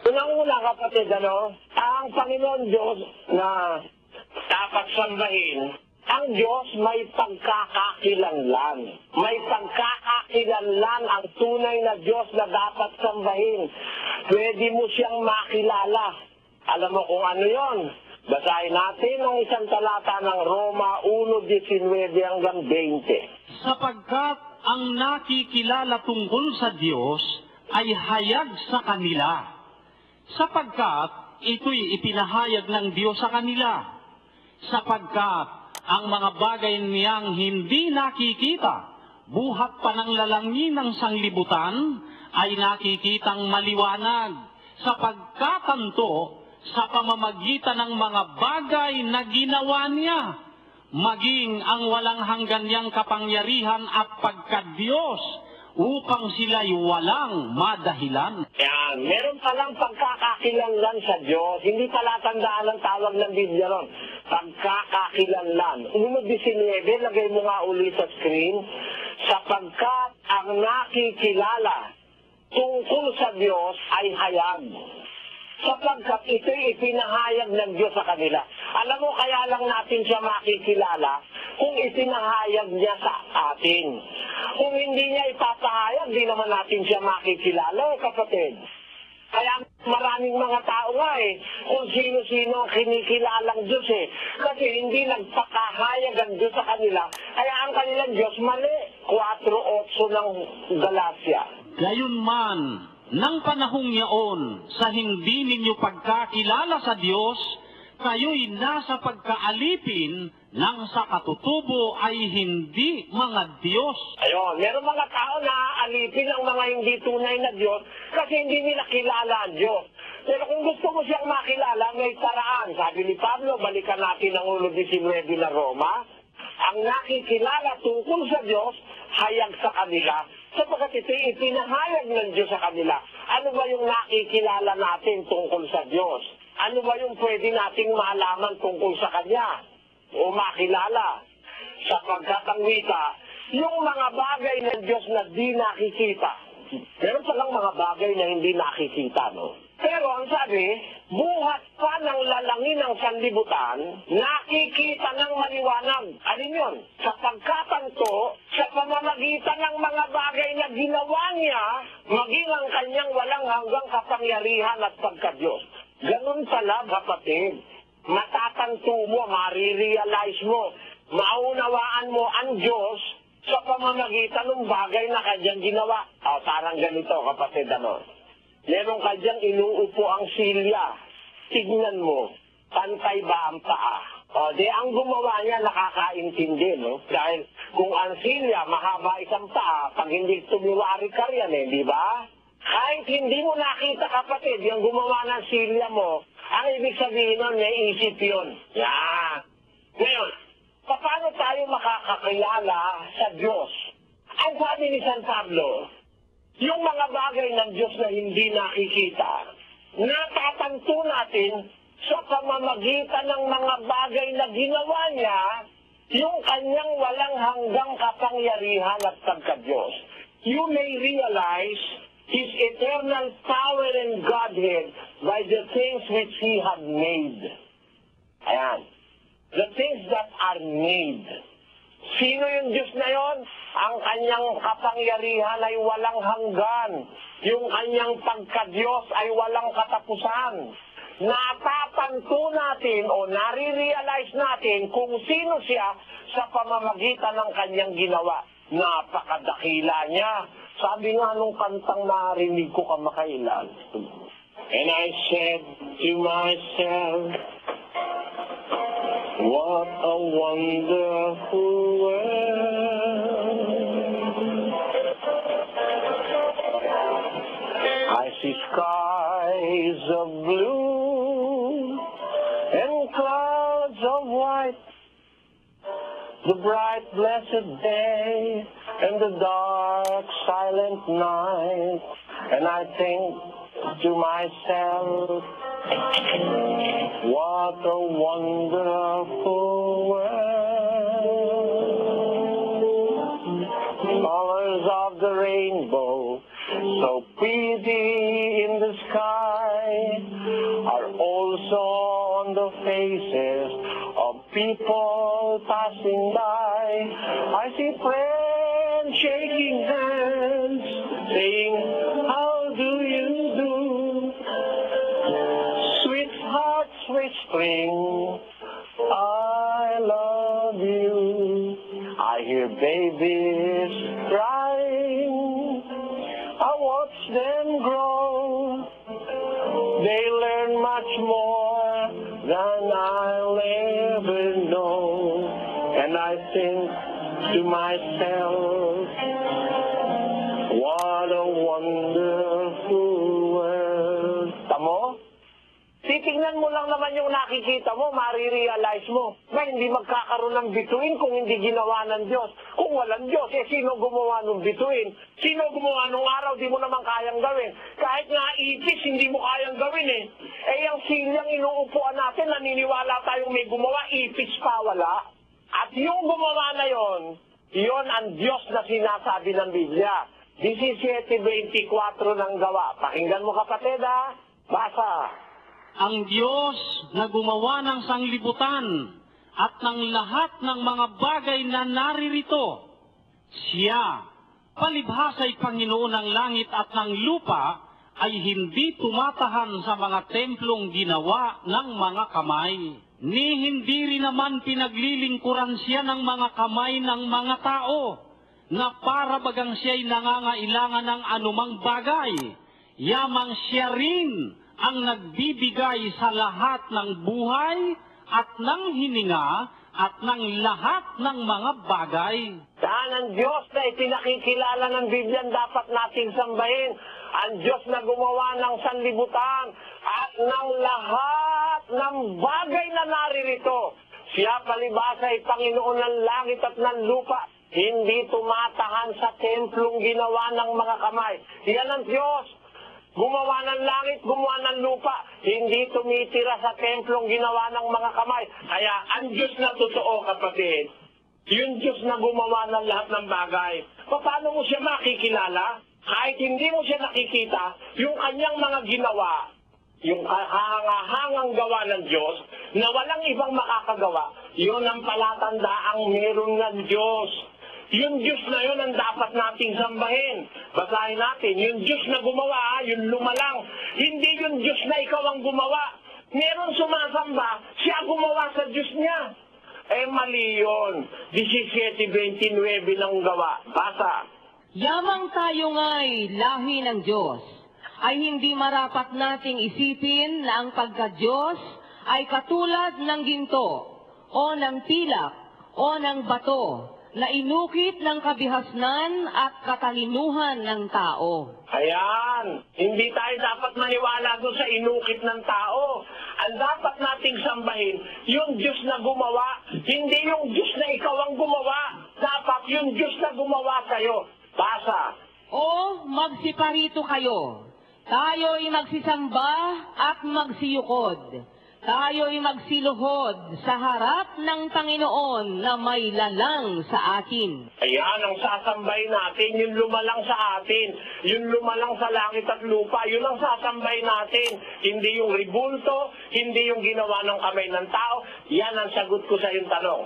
Unang-una kapatid, ang Panginoon Diyos na dapat sambahin, ang Diyos may pagkakakilanlan. May pagkakakilanlan ang tunay na Diyos na dapat sambahin. Pwede mo siyang makilala. Alam mo kung ano yon? Basahin natin ang isang talata ng Roma 1:19 hanggang 20. Sapagkat ang nakikilala tungkol sa Diyos ay hayag sa kanila. Sapagkat ito'y ipinahayag ng Diyos sa kanila. Sapagkat ang mga bagay niyang hindi nakikita, buhat pa ng lalangin ng sanglibutan, ay nakikitang maliwanag. Sapagkatanto, sa pamamagitan ng mga bagay na ginawa niya, maging ang walang hanggan niyang kapangyarihan at pagka-Diyos, upang sila'y walang madahilan. Yan, meron palang pagkakakilanlan sa Diyos. Hindi palatandaan ang tawag ng Biblia ron. Pagkakakilanlan. 1:19, lagay mo nga uli sa screen. Sapagkat ang nakikilala tungkol sa Diyos ay hayag. Sapagkat ito'y ipinahayag ng Diyos sa kanila. Alam mo, kaya lang natin siya makikilala kung ipinahayag niya sa atin. Kung hindi niya ipapahayag, di naman natin siya makikilala, kapatid. Kaya maraming mga tao nga kung sino-sino ang kinikilalang Diyos Kasi hindi nagpakahayag ang Diyos sa kanila. Kaya ang kanilang Diyos mali. 4:8 ng Galatia. Gayunman, nang panahong yaon, sa hindi ninyo pagkakilala sa Diyos, kayo'y nasa pagkaalipin nang sa katutubo ay hindi mga Diyos. Ayun, meron mga tao na alipin ang mga hindi tunay na Diyos kasi hindi nila kilala ang Diyos. Pero kung gusto mo siyang makilala, may paraan. Sabi ni Pablo, balikan natin ang 1:19 na Roma, ang nakikilala tungkol sa Diyos, hayag sa kanila. Sapagkat ito'y ipinahayag ng Diyos sa kanila. Ano ba yung nakikilala natin tungkol sa Diyos? Ano ba yung pwede nating malaman tungkol sa Kanya? O makilala? Sapagkat ang wika, yung mga bagay ng Diyos na di nakikita. Meron palang mga bagay na hindi nakikita, no? Pero ang sabi, buhat pa ng lalangin ng sanlibutan, nakikita ng maliwanag. Alin yun? Sapagkatanto, sa pamamagitan ng mga bagay na ginawa niya, maging ang kanyang walang hanggang kapangyarihan at pagka-Diyos. Ganun pala, kapatid. Matatanto mo, marirealize mo, maunawaan mo ang Diyos sa pamamagitan ng bagay na kanyang ginawa. Parang ganito, kapatid, meron ka diyang inuupo ang silya. Tignan mo, pantay ba ang paa? Ang gumawa niya nakakaintindi, no? Dahil kung ang silya, mahaba isang paa, pag hindi tumiwari ka riyan, di ba? Kahit hindi mo nakita, kapatid, yung gumawa ng silya mo, ang ibig sabihin nun, may isip yun. Yan. Ngayon, paano tayo makakakilala sa Diyos? Ang sabi ni San Pablo, yung mga bagay ng Diyos na hindi nakikita, natatanto natin sa pamamagitan ng mga bagay na ginawa niya, yung kanyang walang hanggang kapangyarihan at pagka-Diyos. You may realize His eternal power and Godhead by the things which He had made. Ayan. The things that are made. Sino yung Diyos na yon? Ang kanyang kapangyarihan ay walang hanggan. Yung kanyang pagka-Diyos ay walang katapusan. Natatanto natin o nare-realize natin kung sino siya sa pamamagitan ng kanyang ginawa. Napakadakila niya. Sabi nga nung kantang narinig ko kamakailan. And I said to myself, what a wonderful world. I see skies of blue and clouds of white, the bright blessed day and the dark silent night. And I think to myself, what a wonderful world. Colors of the rainbow, so pretty in the sky. eye are also on the faces of people passing by. I see friends shaking hands, saying, how do you do? Sweethearts whispering, I love you. I hear babies crying. I watch them grow. They learn much more than I'll ever know. And I think to myself, what a wonderful world. Tamo? Titingnan mo lang naman yung nakikita mo, marirealize mo na hindi magkakaroon ng bituin kung hindi ginawa ng Diyos. Kung walang Diyos, sino gumawa ng bituin? Sino gumawa nung araw, di mo naman kayang gawin. Kahit nga ipis, hindi mo kayang gawin eh. Yung silyang inuupuan natin, naniniwala tayong may gumawa, ipis pa wala. At yung gumawa na yon ang Diyos na sinasabi ng Biblia. 17:24 ng gawa. Pakinggan mo kapatid ha, basa. Ang Diyos na gumawa ng sanglibutan at ng lahat ng mga bagay na naririto, Siya, palibhasa'y Panginoon ng langit at ng lupa, ay hindi tumatahan sa mga templong ginawa ng mga kamay. Ni hindi rin naman pinaglilingkuran Siya ng mga kamay ng mga tao, na para bagang Siya'y nangangailangan ng anumang bagay. Yamang Siya rin ang nagbibigay sa lahat ng buhay at ng hininga at ng lahat ng mga bagay. Yan ang Diyos na ipinakikilala ng Biblia dapat nating sambahin. Ang Diyos na gumawa ng sanlibutan at ng lahat ng bagay na naririto. Siya palibhasa ay Panginoon ng langit at ng lupa. Hindi tumatahan sa templong ginawa ng mga kamay. Yan ang Diyos. Gumawa ng langit, gumawa ng lupa. Hindi tumitira sa templong ginawa ng mga kamay. Kaya ang Diyos na totoo, kapatid, yung Diyos na gumawa ng lahat ng bagay, paano mo siya makikilala? Kahit hindi mo siya nakikita, yung kanyang mga ginawa, yung kahangahangang gawa ng Diyos, na walang ibang makakagawa, yun ang palatandaang meron ng Diyos. Yung Diyos na yun ang dapat nating sambahin. Basahin natin, yung Diyos na gumawa, yung lumalang. Hindi yung Diyos na ikaw ang gumawa. Meron sumasamba, siya gumawa sa Diyos niya. Mali yun. 17:29 ng gawa. Basa. Yamang tayo nga'y lahi ng Diyos, ay hindi marapat nating isipin na ang pagka-Diyos ay katulad ng ginto, o ng pilak, o ng bato, na inukit ng kabihasnan at katalinuhan ng tao. Ayan, hindi tayo dapat maniwala doon sa inukit ng tao. Ang dapat nating sambahin, yung Diyos na gumawa, hindi yung Diyos na ikaw ang gumawa. Dapat yung Diyos na gumawa sa'yo. Basa. O magsiparito kayo, tayo'y magsisamba at magsiyukod. Tayo'y magsiluhod sa harap ng Panginoon na may lalang sa atin. Ayan, ang sasambay natin, yung lumalang sa atin, yung lumalang sa langit at lupa, yun ang sasambay natin. Hindi yung ribulto, hindi yung ginawa ng kamay ng tao. Yan ang sagot ko sa iyong tanong.